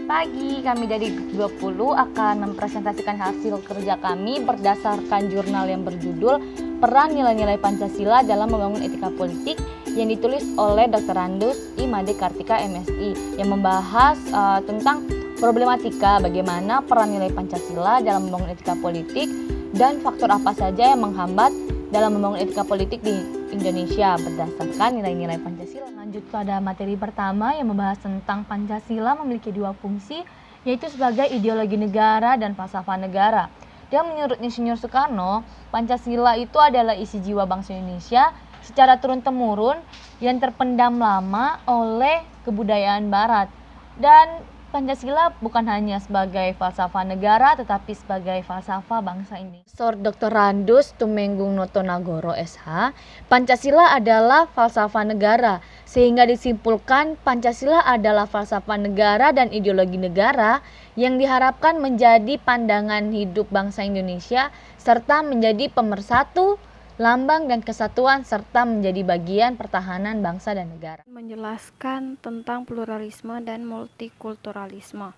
pagi, kami dari 20 akan mempresentasikan hasil kerja kami berdasarkan jurnal yang berjudul Peran Nilai-Nilai Pancasila dalam Membangun Etika Politik yang ditulis oleh Dr. Randus I. Made Kartika MSI yang membahas tentang problematika bagaimana peran nilai Pancasila dalam membangun etika politik dan faktor apa saja yang menghambat dalam membangun etika politik di Indonesia berdasarkan nilai-nilai Pancasila. Lanjut pada materi pertama yang membahas tentang Pancasila memiliki dua fungsi, yaitu sebagai ideologi negara dan falsafah negara. Dan menurut Insinyur Soekarno, Pancasila itu adalah isi jiwa bangsa Indonesia secara turun-temurun yang terpendam lama oleh kebudayaan Barat. Dan Pancasila bukan hanya sebagai falsafah negara tetapi sebagai falsafah bangsa ini. Profesor Dr. Randus Tumenggung Notonagoro SH, Pancasila adalah falsafah negara, sehingga disimpulkan Pancasila adalah falsafah negara dan ideologi negara yang diharapkan menjadi pandangan hidup bangsa Indonesia serta menjadi pemersatu, lambang dan kesatuan serta menjadi bagian pertahanan bangsa dan negara. Menjelaskan tentang pluralisme dan multikulturalisme.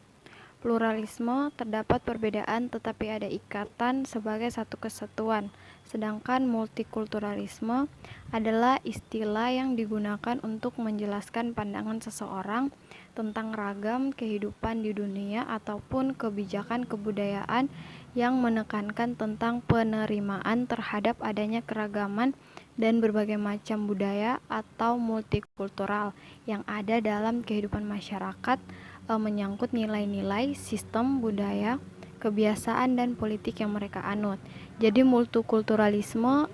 Pluralisme terdapat perbedaan tetapi ada ikatan sebagai satu kesatuan, sedangkan multikulturalisme adalah istilah yang digunakan untuk menjelaskan pandangan seseorang tentang ragam kehidupan di dunia ataupun kebijakan kebudayaan yang menekankan tentang penerimaan terhadap adanya keragaman dan berbagai macam budaya atau multikultural yang ada dalam kehidupan masyarakat, menyangkut nilai-nilai, sistem, budaya, kebiasaan, dan politik yang mereka anut. Jadi multikulturalisme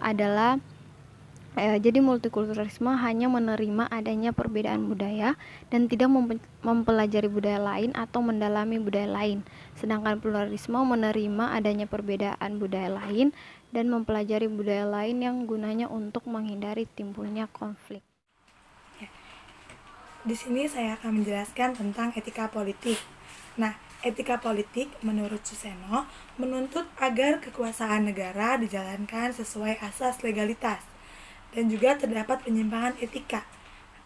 hanya menerima adanya perbedaan budaya dan tidak mempelajari budaya lain atau mendalami budaya lain. Sedangkan pluralisme menerima adanya perbedaan budaya lain dan mempelajari budaya lain yang gunanya untuk menghindari timbulnya konflik. Di sini saya akan menjelaskan tentang etika politik. Nah, etika politik menurut Suseno menuntut agar kekuasaan negara dijalankan sesuai asas legalitas dan juga terdapat penyimpangan etika.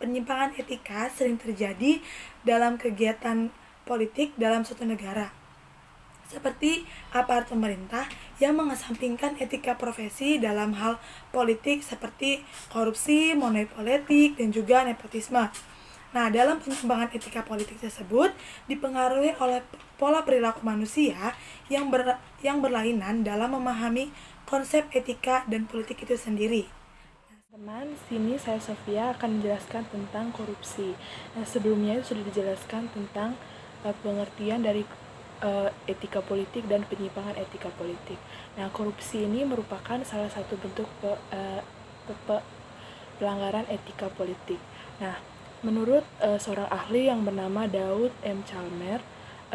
Penyimpangan etika sering terjadi dalam kegiatan politik dalam suatu negara, seperti aparat pemerintah yang mengesampingkan etika profesi dalam hal politik seperti korupsi, monopoli dan juga nepotisme. Nah, dalam penyimpangan etika politik tersebut dipengaruhi oleh pola perilaku manusia yang berlainan dalam memahami konsep etika dan politik itu sendiri. Teman, sini saya Sofia akan menjelaskan tentang korupsi. Nah, sebelumnya sudah dijelaskan tentang pengertian dari etika politik dan penyimpangan etika politik. Nah, korupsi ini merupakan salah satu bentuk pelanggaran etika politik. Nah, menurut seorang ahli yang bernama Daud M. Chalmers,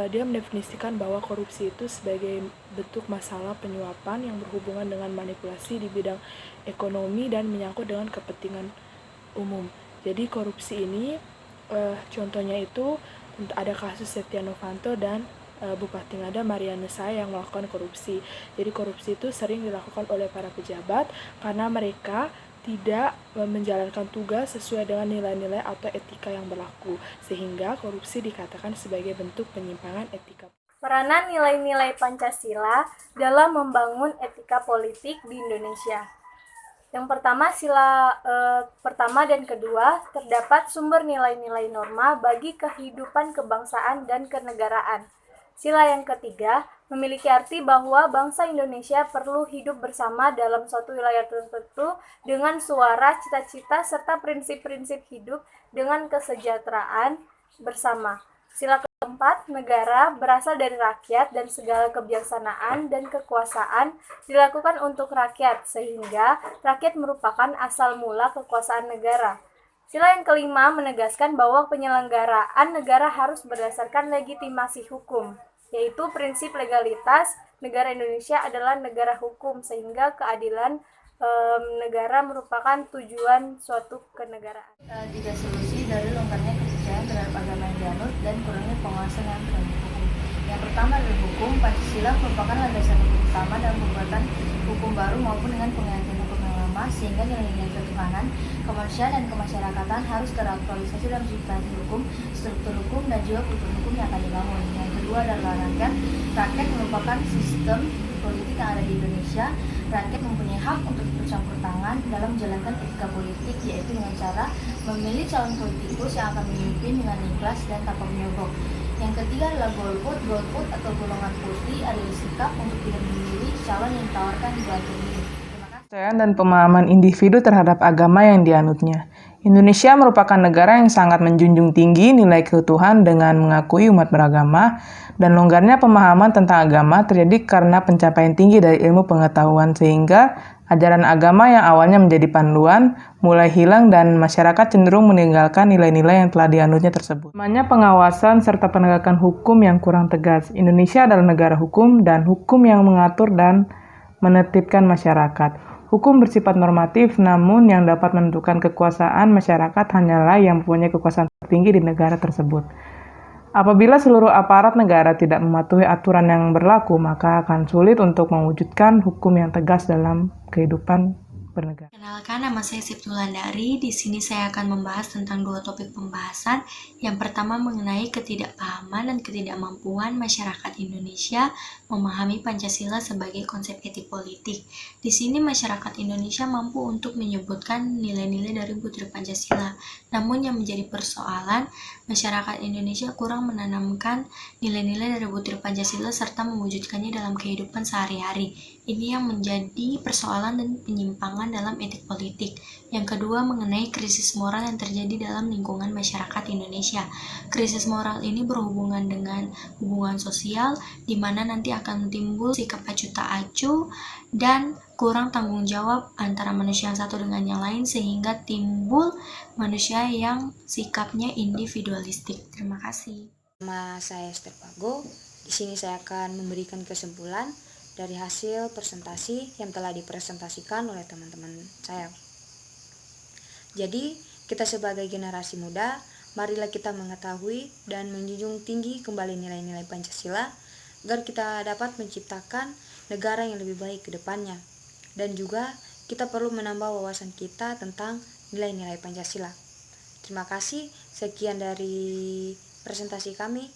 dia mendefinisikan bahwa korupsi itu sebagai bentuk masalah penyuapan yang berhubungan dengan manipulasi di bidang ekonomi dan menyangkut dengan kepentingan umum. Jadi korupsi ini contohnya itu ada kasus Setia Novanto dan Bupati Ngada Marianesa yang melakukan korupsi. Jadi korupsi itu sering dilakukan oleh para pejabat karena mereka tidak menjalankan tugas sesuai dengan nilai-nilai atau etika yang berlaku, sehingga korupsi dikatakan sebagai bentuk penyimpangan etika. Peranan nilai-nilai Pancasila dalam membangun etika politik di Indonesia. Yang pertama, sila pertama dan kedua, terdapat sumber nilai-nilai norma bagi kehidupan kebangsaan dan kenegaraan. Sila yang ketiga, memiliki arti bahwa bangsa Indonesia perlu hidup bersama dalam suatu wilayah tertentu dengan suara, cita-cita, serta prinsip-prinsip hidup dengan kesejahteraan bersama. Sila keempat, negara berasal dari rakyat dan segala kebijaksanaan dan kekuasaan dilakukan untuk rakyat, sehingga rakyat merupakan asal mula kekuasaan negara. Sila yang kelima menegaskan bahwa penyelenggaraan negara harus berdasarkan legitimasi hukum, yaitu prinsip legalitas. Negara Indonesia adalah negara hukum, sehingga keadilan negara merupakan tujuan suatu kenegaraan. Tiga solusi dari longgarnya kepercayaan terhadap agama yang dianut dan kurangnya pengawasan yang terhadap hukum. Yang pertama adalah hukum. Pancasila merupakan landasan hukum utama dalam pembuatan hukum baru maupun dengan penggantian hukum yang lama. agama, sehingga nilai-nilai ketuhanan, kemanusiaan, dan kemasyarakatan harus teraktualisasi dalam substansi hukum, struktur hukum, dan juga kultur hukum yang akan dibangun. Yang kedua adalah rakyat. Rakyat merupakan sistem politik yang ada di Indonesia. Rakyat mempunyai hak untuk ikut campur tangan dalam menjalankan etika politik, yaitu dengan cara memilih calon politikus yang akan memimpin dengan ikhlas dan tanpa menyogok. Yang ketiga adalah golput. Golput atau golongan putih adalah sikap untuk tidak memilih calon yang ditawarkan di luar pemilu. Kepercayaan dan pemahaman individu terhadap agama yang dianutnya. Indonesia merupakan negara yang sangat menjunjung tinggi nilai keutuhan dengan mengakui umat beragama, dan longgarnya pemahaman tentang agama terjadi karena pencapaian tinggi dari ilmu pengetahuan, sehingga ajaran agama yang awalnya menjadi panduan mulai hilang dan masyarakat cenderung meninggalkan nilai-nilai yang telah dianutnya tersebut. Lemahnya pengawasan serta penegakan hukum yang kurang tegas. Indonesia adalah negara hukum dan hukum yang mengatur dan menertibkan masyarakat. Hukum bersifat normatif, namun yang dapat menentukan kekuasaan masyarakat hanyalah yang mempunyai kekuasaan tertinggi di negara tersebut. Apabila seluruh aparat negara tidak mematuhi aturan yang berlaku, maka akan sulit untuk mewujudkan hukum yang tegas dalam kehidupan bernegara. Kenalkan, nama saya Siptulandari. Di sini saya akan membahas tentang dua topik pembahasan. Yang pertama mengenai ketidakpahaman dan ketidakmampuan masyarakat Indonesia memahami Pancasila sebagai konsep etik politik. Di sini masyarakat Indonesia mampu untuk menyebutkan nilai-nilai dari butir Pancasila. Namun yang menjadi persoalan, masyarakat Indonesia kurang menanamkan nilai-nilai dari butir Pancasila serta mewujudkannya dalam kehidupan sehari-hari. Ini yang menjadi persoalan dan penyimpangan dalam etik politik. Yang kedua mengenai krisis moral yang terjadi dalam lingkungan masyarakat Indonesia. Krisis moral ini berhubungan dengan hubungan sosial, di mana nanti akan timbul sikap acuh tak acuh dan kurang tanggung jawab antara manusia yang satu dengan yang lain, sehingga timbul manusia yang sikapnya individualistik. Terima kasih. Nama saya Esther Pago. Di sini saya akan memberikan kesimpulan dari hasil presentasi yang telah dipresentasikan oleh teman-teman saya. Jadi, kita sebagai generasi muda, marilah kita mengetahui dan menjunjung tinggi kembali nilai-nilai Pancasila agar kita dapat menciptakan negara yang lebih baik ke depannya. Dan juga kita perlu menambah wawasan kita tentang nilai-nilai Pancasila. Terima kasih, sekian dari presentasi kami.